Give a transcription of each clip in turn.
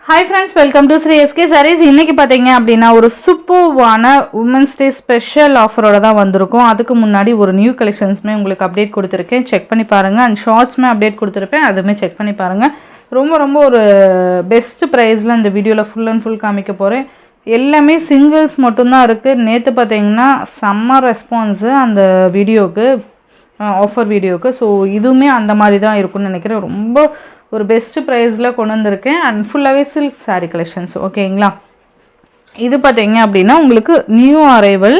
Hi friends, welcome to Sri SK Sarees. இன்னைக்கு பாத்தீங்க அப்படினா ஒரு சூப்பர்வான Women's Day ஸ்பெஷல் ஆஃபரோட தான் வந்திருக்கும். அதுக்கு முன்னாடி ஒரு நியூ கலெக்ஷன்ஸ்மே உங்களுக்கு அப்டேட் கொடுத்திருக்கேன். செக் பண்ணி பாருங்க. and ஷார்ட்ஸ்மே அப்டேட் கொடுத்திருப்பேன். அதுமே செக் பண்ணி பாருங்க. ரொம்ப ஒரு பெஸ்ட் பிரைஸ்ல இந்த வீடியோல ஃபுல் அண்ட் ஃபுல் காமிக்க போறேன். எல்லாமே சிங்கிள்ஸ் மட்டும் தான் இருக்கு. நேத்து பாத்தீங்கன்னா செம்ம ரெஸ்பான்ஸ் அந்த வீடியோக்கு ஆஃபர் வீடியோக்கு. ஸோ இதுவுமே அந்த மாதிரி தான் இருக்கும்னு நினைக்கிறேன். ரொம்ப ஒரு பெஸ்ட் ப்ரைஸில் கொண்டு வந்திருக்கேன். அண்ட் ஃபுல்லாகவே சில்க் சாரீ கலெக்ஷன்ஸ். ஓகேங்களா, இது பார்த்தீங்க அப்படின்னா உங்களுக்கு நியூ அரைவல்,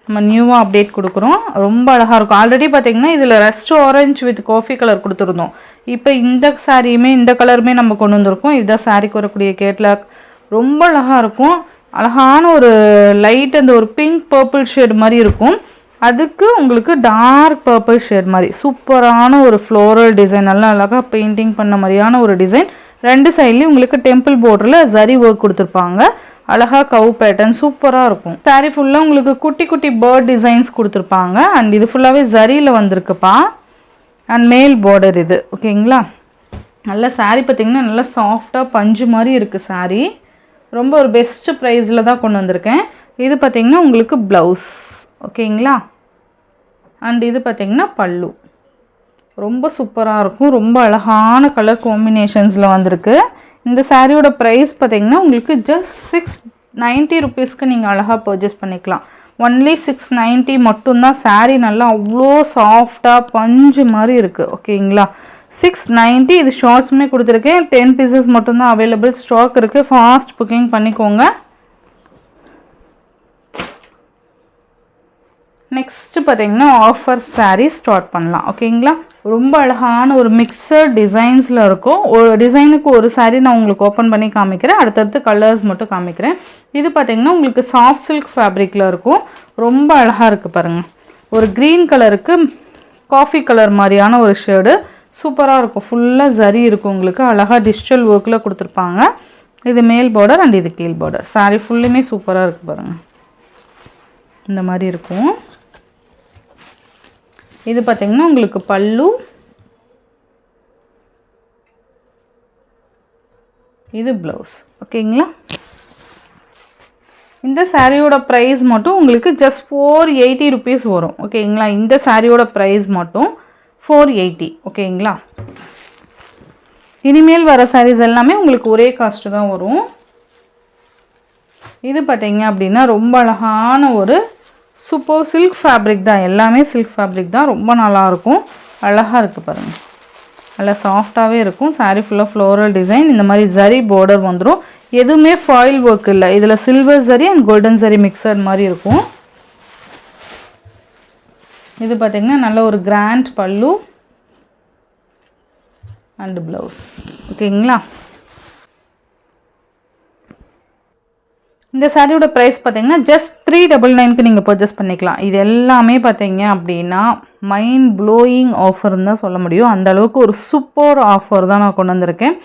நம்ம நியூவாக அப்டேட் கொடுக்குறோம். ரொம்ப அழகாக இருக்கும். ஆல்ரெடி பார்த்தீங்கன்னா இதில் rest orange with coffee colour கொடுத்துருந்தோம். இப்போ இந்த சாரியுமே இந்த கலருமே நம்ம கொண்டு வந்திருக்கோம். இதுதான் சாரிக்கு வரக்கூடிய கேட்லாக். ரொம்ப அழகாக இருக்கும். அழகான ஒரு லைட் அந்த ஒரு பிங்க் பர்பிள் ஷேட் மாதிரி இருக்கும். அதுக்கு உங்களுக்கு டார்க் பர்பிள் ஷேட் மாதிரி சூப்பரான ஒரு ஃப்ளோரல் டிசைன், நல்லா அழகாக பெயிண்டிங் பண்ண மாதிரியான ஒரு டிசைன். ரெண்டு சைட்லேயும் உங்களுக்கு டெம்பிள் பார்டரில் ஜரி ஒர்க் கொடுத்துருப்பாங்க. அழகாக கவு பேட்டர்ன் சூப்பராக இருக்கும். சாரீ ஃபுல்லாக உங்களுக்கு குட்டி குட்டி பேர்ட் டிசைன்ஸ் கொடுத்துருப்பாங்க. அண்ட் இது ஃபுல்லாகவே ஜரியில் வந்திருக்குப்பா. அண்ட் மேல் பார்டர் இது. ஓகேங்களா, நல்ல சாரீ பார்த்திங்கன்னா நல்லா சாஃப்டாக பஞ்சு மாதிரி இருக்குது சாரீ. ரொம்ப ஒரு பெஸ்ட்டு ப்ரைஸில் தான் கொண்டு வந்திருக்கேன். இது பார்த்திங்கன்னா உங்களுக்கு ப்ளவுஸ். ஓகேங்களா, அண்ட் இது பார்த்திங்கன்னா பல்லு. ரொம்ப சூப்பராக இருக்கும். ரொம்ப அழகான கலர் காம்பினேஷன்ஸில் வந்திருக்கு. இந்த சாரியோட ப்ரைஸ் பார்த்திங்கன்னா உங்களுக்கு ஜஸ்ட் 690 ருபீஸ்க்கு நீங்கள் அழகாக பர்ச்சேஸ் பண்ணிக்கலாம். ஒன்லி 690 மட்டும்தான். சாரீ நல்லா அவ்வளோ சாஃப்டாக பஞ்சு மாதிரி இருக்குது. ஓகேங்களா, 690. இது ஷார்ட்ஸுமே கொடுத்துருக்கேன். 10 பீசஸ் மட்டும்தான் அவைலபிள் ஸ்டாக் இருக்குது. ஃபாஸ்ட் புக்கிங் பண்ணிக்கோங்க. நெக்ஸ்ட்டு பார்த்தீங்கன்னா ஆஃபர் சாரீ ஸ்டார்ட் பண்ணலாம். ஓகேங்களா, ரொம்ப அழகான ஒரு மிக்சட் டிசைன்ஸில் இருக்கும். ஒரு டிசைனுக்கு ஒரு சாரீ நான் உங்களுக்கு ஓப்பன் பண்ணி காமிக்கிறேன். அடுத்தடுத்து கலர்ஸ் மட்டும் காமிக்கிறேன். இது பார்த்திங்கன்னா உங்களுக்கு சாஃப்ட் சில்க் ஃபேப்ரிக்கில் இருக்கும். ரொம்ப அழகாக இருக்குது பாருங்கள். ஒரு க்ரீன் கலருக்கு காஃபி கலர் மாதிரியான ஒரு ஷேடு சூப்பராக இருக்கும். ஃபுல்லாக ஜரி இருக்கும். உங்களுக்கு அழகாக டிஜிட்டல் ஒர்க்கில் கொடுத்துருப்பாங்க. இது மேல் பார்டர் அண்ட் இது கீழ் பார்டர். சாரீ ஃபுல்லுமே சூப்பராக இருக்குது பாருங்கள். இந்த மாதிரி இருக்கும். இது பார்த்திங்கன்னா உங்களுக்கு பல்லு, இது ப்ளவுஸ். ஓகேங்களா, இந்த சாரியோட ப்ரைஸ் மட்டும் உங்களுக்கு ஜஸ்ட் 480 ருபீஸ் வரும். ஓகேங்களா, இந்த சாரியோட ப்ரைஸ் மட்டும் 480. ஓகேங்களா, இனிமேல் வர சாரீஸ் எல்லாமே உங்களுக்கு ஒரே காஸ்ட்டு தான் வரும். இது பார்த்தீங்க அப்படின்னா ரொம்ப அழகான ஒரு சூப்பர் சில்க் ஃபேப்ரிக் தான். எல்லாமே சில்க் ஃபேப்ரிக் தான். ரொம்ப நல்லாயிருக்கும். அழகாக இருக்குது பாருங்கள். நல்லா சாஃப்டாகவே இருக்கும். சாரீ ஃபுல்லாக ஃப்ளோரல் டிசைன். இந்த மாதிரி ஜரி பார்டர் வந்துடும். எதுவுமே ஃபாயில் ஒர்க் இல்லை. இதில் silver zari and golden zari mixed மாதிரி இருக்கும். இது பார்த்திங்கன்னா நல்ல ஒரு கிராண்ட் பல்லு அண்ட் ப்ளவுஸ். ஓகேங்களா, இந்த சாரியோட ப்ரைஸ் பார்த்தீங்கன்னா ஜஸ்ட் 399க்கு நீங்கள் பர்ச்சேஸ் பண்ணிக்கலாம். இது எல்லாமே பார்த்தீங்க அப்படின்னா மைண்ட் ப்ளோயிங் ஆஃபர்னு தான் சொல்ல முடியும். அந்த அளவுக்கு ஒரு சூப்பர் ஆஃபர் தான் நான் கொண்டு வந்திருக்கேன்.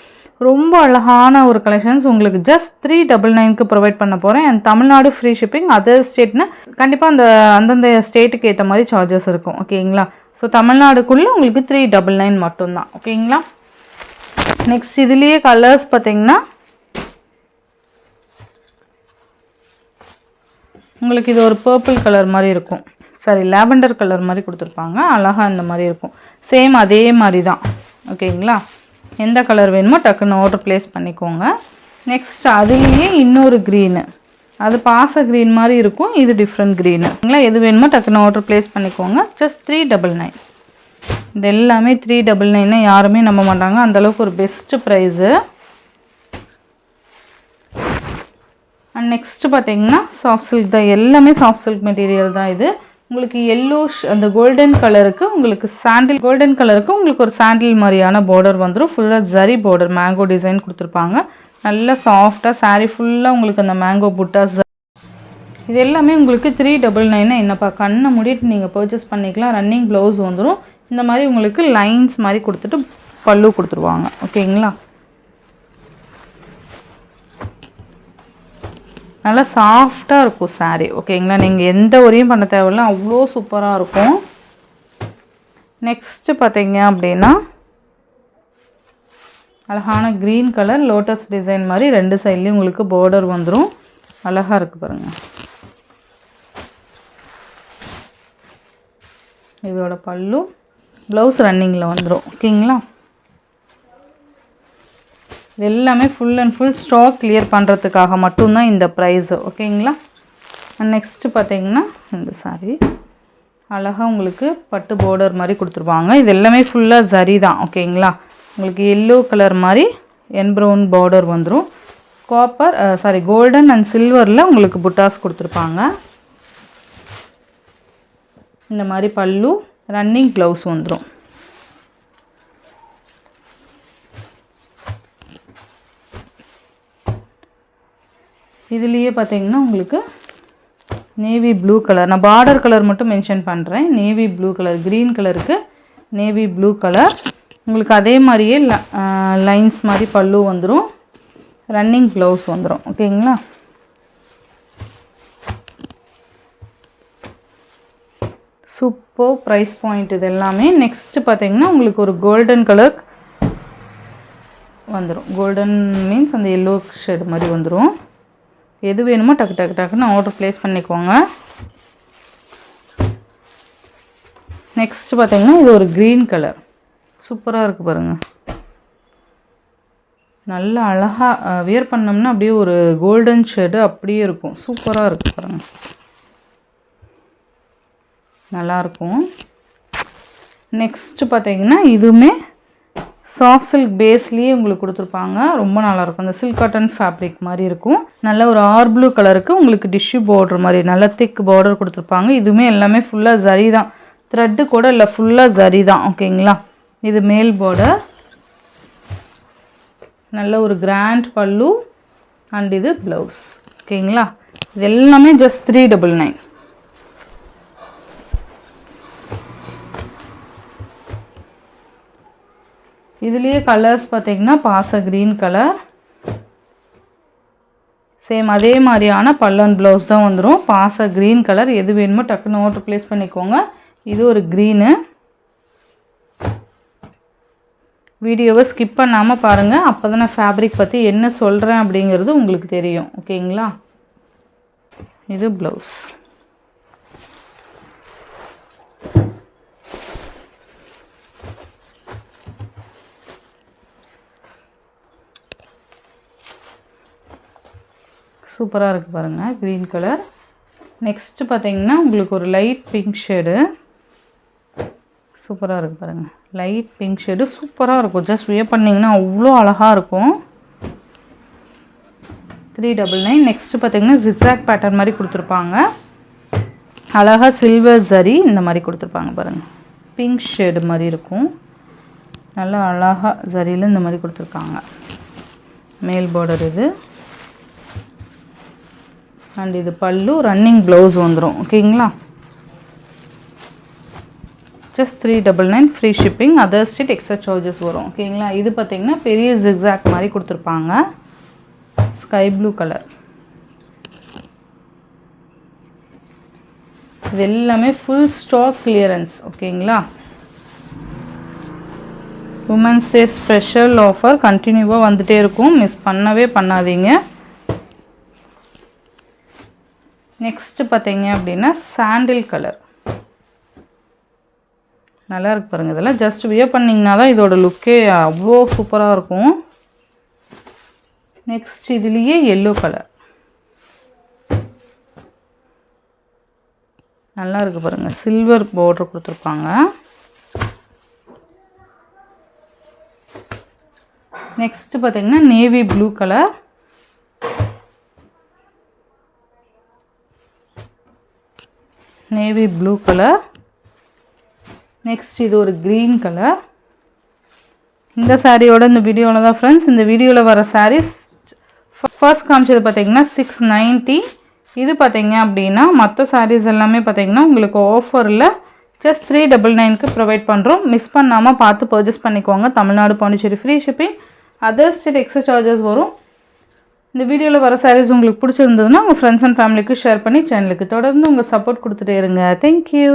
ரொம்ப அழகான ஒரு கலெக்ஷன்ஸ் உங்களுக்கு ஜஸ்ட் 399க்கு ப்ரொவைட் பண்ண போகிறேன். And Tamil Nadu free shipping. Other ஸ்டேட்னா கண்டிப்பாக அந்தந்த ஸ்டேட்டுக்கு ஏற்ற மாதிரி சார்ஜஸ் இருக்கும். ஓகேங்களா, ஸோ தமிழ்நாடுக்குள்ளே உங்களுக்கு 399 மட்டும்தான். ஓகேங்களா, நெக்ஸ்ட் இதுலேயே கலர்ஸ் பார்த்தீங்கன்னா உங்களுக்கு இது ஒரு பர்பிள் கலர் மாதிரி இருக்கும். சாரி, லாவெண்டர் கலர் மாதிரி கொடுத்துருப்பாங்க. அழகாக இந்த மாதிரி இருக்கும். சேம் அதே மாதிரி தான். ஓகேங்களா, எந்த கலர் வேணுமோ டக்குன்னு ஆர்டர் ப்ளேஸ் பண்ணிக்கோங்க. நெக்ஸ்ட் அதுலேயே இன்னொரு க்ரீனு, அது பாச க்ரீன் மாதிரி இருக்கும். இது டிஃப்ரெண்ட் க்ரீனு. ஓகேங்களா, எது வேணுமோ டக்குன்னு ஆர்டர் ப்ளேஸ் பண்ணிக்கோங்க. ஜஸ்ட் 399. இது எல்லாமே 399 யாருமே நம்ப மாட்டாங்க. அந்தளவுக்கு ஒரு பெஸ்ட்டு ப்ரைஸு. அண்ட் நெக்ஸ்ட்டு பார்த்தீங்கன்னா சாஃப்ட் சில்க் தான். எல்லாமே சாஃப்ட் சில்க் மெட்டீரியல் தான். இது உங்களுக்கு எல்லோ அந்த கோல்டன் கலருக்கு உங்களுக்கு சாண்டில் கோல்டன் கலருக்கு உங்களுக்கு ஒரு சாண்டில் மாதிரியான பார்டர் வந்துடும். ஃபுல்லாக ஜரி பார்டர் மேங்கோ டிசைன் கொடுத்துருப்பாங்க. நல்லா சாஃப்டாக சாரீ ஃபுல்லாக உங்களுக்கு அந்த மேங்கோ புட்டா. இது எல்லாமே உங்களுக்கு 399 என்னப்பா கண்ணை மூடிட்டு நீங்கள் பர்ச்சேஸ் பண்ணிக்கலாம். ரன்னிங் ப்ளவுஸ் வந்துடும். இந்த மாதிரி உங்களுக்கு லைன்ஸ் மாதிரி கொடுத்துட்டு பல்லு கொடுத்துருவாங்க. ஓகேங்களா, நல்லா சாஃப்டாக இருக்கும் சாரீ. ஓகேங்களா, நீங்கள் எந்த ஒரையும் பண்ண தேவையில்லை. அவ்வளோ சூப்பராக இருக்கும். நெக்ஸ்ட்டு பார்த்தீங்க அப்படின்னா அழகான க்ரீன் கலர் லோட்டஸ் டிசைன் மாதிரி 2 சைட்லேயும் உங்களுக்கு பார்டர் வந்துடும். அழகாக இருக்குது பாருங்கள். இதோட பல்லு, ப்ளவுஸ் ரன்னிங்கில் வந்துடும். ஓகேங்களா? இது எல்லாமே full and full stock clear பண்ணுறதுக்காக மட்டும்தான் இந்த ப்ரைஸு. ஓகேங்களா? நெக்ஸ்ட்டு பார்த்தீங்கன்னா இந்த சாரீ அழகாக உங்களுக்கு பட்டு பார்டர் மாதிரி கொடுத்துருப்பாங்க. இது எல்லாமே ஃபுல்லாக சரி தான். ஓகேங்களா? உங்களுக்கு எல்லோ கலர் மாதிரி ப்ரௌன் பார்டர் வந்துடும். கோல்டன் அண்ட் சில்வரில் உங்களுக்கு புட்டாஸ் கொடுத்துருப்பாங்க. இந்த மாதிரி பல்லு, ரன்னிங் ப்ளவுஸ் வந்துடும். இதுலேயே பார்த்தீங்கன்னா உங்களுக்கு நேவி ப்ளூ கலர், நான் பார்டர் கலர் மட்டும் மென்ஷன் பண்ணுறேன். நேவி ப்ளூ கலர், க்ரீன் கலருக்கு நேவி ப்ளூ கலர். உங்களுக்கு அதே மாதிரியே லைன்ஸ் மாதிரி பல்லு வந்துடும், ரன்னிங் ப்ளவுஸ் வந்துடும். ஓகேங்களா? சூப்பர் ப்ரைஸ் பாயிண்ட் இது எல்லாமே. நெக்ஸ்ட்டு பார்த்தீங்கன்னா உங்களுக்கு ஒரு கோல்டன் கலர் வந்துடும். கோல்டன் மீன்ஸ் அந்த எல்லோ ஷேடு மாதிரி வந்துடும். எது வேணுமோ டக்குன்னு ஆர்டர் ப்ளேஸ் பண்ணிக்கோங்க. நெக்ஸ்ட்டு பார்த்தீங்கன்னா இது ஒரு க்ரீன் கலர், சூப்பராக இருக்குது பாருங்கள். நல்லா அழகாக வியர் பண்ணோம்னா அப்படியே ஒரு கோல்டன் ஷேடு அப்படியே இருக்கும். சூப்பராக இருக்குது பாருங்கள், நல்லாயிருக்கும். நெக்ஸ்ட்டு பார்த்தீங்கன்னா இதுவுமே சாஃப்ட் சில்க் பேஸ்லேயே உங்களுக்கு கொடுத்துருப்பாங்க. ரொம்ப நல்லாயிருக்கும். அந்த சில்க் காட்டன் ஃபேப்ரிக் மாதிரி இருக்கும். நல்ல ஒரு ஆர் ப்ளூ கலருக்கு உங்களுக்கு டிஷ்யூ பார்டர் மாதிரி நல்ல திக் பார்டர் கொடுத்துருப்பாங்க. இதுவுமே எல்லாமே ஃபுல்லாக ஜரி தான், த்ரெட்டு கூட இல்லை, ஃபுல்லாக ஜரி தான். ஓகேங்களா? இது மேல் பார்டர், நல்ல ஒரு கிராண்ட் பல்லு அண்ட் இது ப்ளவுஸ். ஓகேங்களா? இது எல்லாமே ஜஸ்ட் 399. இதுலேயே கலர்ஸ் பார்த்தீங்கன்னா பாச க்ரீன் கலர், சேம் அதே மாதிரியான பல்லன் ப்ளவுஸ் தான் வந்துடும். பாச க்ரீன் கலர், எது வேணுமோ டக்குன்னு ஆர்டர் ப்ளேஸ் பண்ணிக்கோங்க. இது ஒரு க்ரீனு. வீடியோவை ஸ்கிப் பண்ணாமல் பாருங்கள், அப்போ தான் நான் ஃபேப்ரிக் பற்றி என்ன சொல்கிறேன் அப்படிங்கிறது உங்களுக்கு தெரியும். ஓகேங்களா? இது ப்ளவுஸ். சூப்பராக இருக்குது பாருங்கள், க்ரீன் கலர். நெக்ஸ்ட்டு பார்த்தீங்கன்னா உங்களுக்கு ஒரு லைட் பிங்க் ஷேடு, சூப்பராக இருக்குது பாருங்கள். லைட் பிங்க் ஷேடு சூப்பராக இருக்கும். ஜஸ்ட் வியர் பண்ணிங்கன்னா அவ்வளோ அழகாக இருக்கும். 399. நெக்ஸ்ட்டு பார்த்தீங்கன்னா ஜிக்ஸாக் பேட்டர்ன் மாதிரி கொடுத்துருப்பாங்க. அழகாக சில்வர் ஜரி இந்த மாதிரி கொடுத்துருப்பாங்க பாருங்கள். பிங்க் ஷேடு மாதிரி இருக்கும். நல்லா அழகாக ஜரியில் இந்த மாதிரி கொடுத்துருக்காங்க. மேல் பார்டர் இது அண்ட் இது பல்லு, ரன்னிங் ப்ளவுஸ் வந்துடும். ஓகேங்களா? Just 399 free shipping. Other state extra charges வரும். ஓகேங்களா? இது பார்த்திங்கன்னா பெரிய ஜிக்ஸாக் மாதிரி கொடுத்துருப்பாங்க. Sky blue colour. இது எல்லாமே ஃபுல் ஸ்டாக் கிளியரன்ஸ். ஓகேங்களா? உமன்ஸ் டே ஸ்பெஷல் ஆஃபர் கண்டினியூவாக வந்துகிட்டே இருக்கும், மிஸ் பண்ணவே பண்ணாதீங்க. நெக்ஸ்ட்டு பார்த்தீங்க அப்படின்னா சாண்டில் கலர், நல்லா இருக்கு பாருங்கள். இதெல்லாம் ஜஸ்ட் வியர் பண்ணிங்கன்னா தான் இதோட லுக்கே அவ்வளோ சூப்பராக இருக்கும். நெக்ஸ்ட் இதுலேயே எல்லோ கலர், நல்லா இருக்குது பாருங்கள். சில்வர் பார்டர் கொடுத்துருப்பாங்க. நெக்ஸ்ட்டு பார்த்தீங்கன்னா navy blue colour, navy blue colour. Next இது ஒரு க்ரீன் கலர். இந்த சாரியோட இந்த வீடியோவில் தான் ஃப்ரெண்ட்ஸ், இந்த வீடியோவில் வர சாரீஸ் ஃபர்ஸ்ட் காமிச்சது பார்த்தீங்கன்னா 690. இது பார்த்தீங்க அப்படின்னா மற்ற சாரீஸ் எல்லாமே பார்த்தீங்கன்னா உங்களுக்கு ஆஃபரில் ஜஸ்ட் 399க்கு ப்ரொவைட் பண்ணுறோம். மிஸ் பண்ணாமல் பார்த்து பர்ச்சேஸ் பண்ணிக்கோங்க. Tamil Nadu, Pondicherry free shipping. Other state extra charges வரும். இந்த வீடியோவில் வர சாரீஸ் உங்களுக்கு பிடிச்சிருந்ததுன்னா உங்கள் ஃப்ரெண்ட்ஸ் அண்ட் ஃபேமிலிக்கு ஷேர் பண்ணி சேனலுக்கு தொடர்ந்து உங்கள் சப்போர்ட் கொடுத்துட்டே இருங்க. தேங்க்யூ.